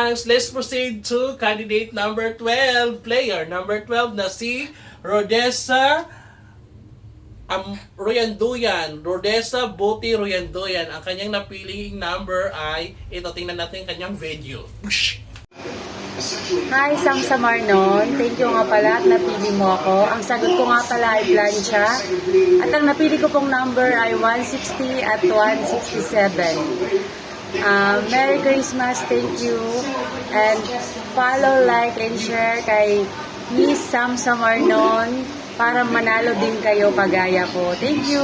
Thanks. Let's proceed to candidate number 12. Player number 12 na si Rodessa Royanduyan. Rodessa Buti Royanduyan. Ang kanyang napiling number ay, ito, tingnan natin yung kanyang video. Hi, Sam Samarnon. Thank you nga pala at napili mo ako. Ang sagot ko nga pala ay plancha. At ang napili ko pong number ay 160 at 167. Merry Christmas, thank you. And follow, like, and share kay Miss Sam Samarnon para manalo din kayo kagaya ko. Thank you.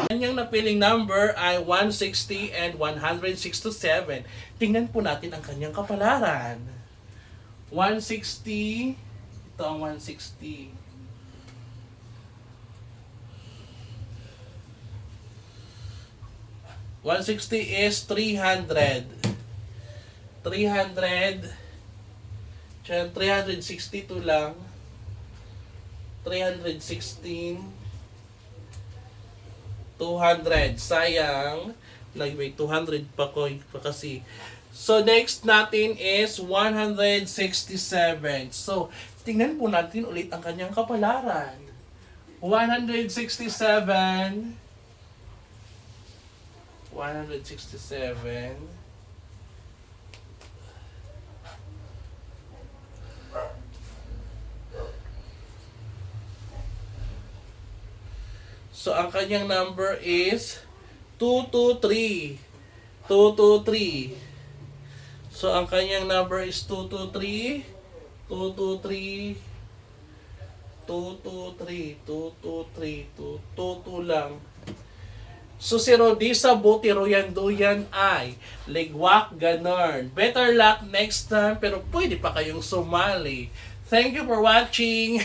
Kanyang napiling number ay 160 and 167. Tingnan po natin ang kanyang kapalaran. 160, ito ang 160. is 300. 362 lang. 316. 200. Sayang. May 200 pa kasi. So, next natin is 167. So, tingnan po natin ulit ang kanyang kapalaran. 167. 167. So, ang kanyang number is 223. 223. So, ang kanyang number is 223, 223, 223, 223, 222 lang. So, si Rodessa Buti Royanduyan ay ligwak ganon. Better luck next time, pero pwede pa kayong sumali. Thank you for watching!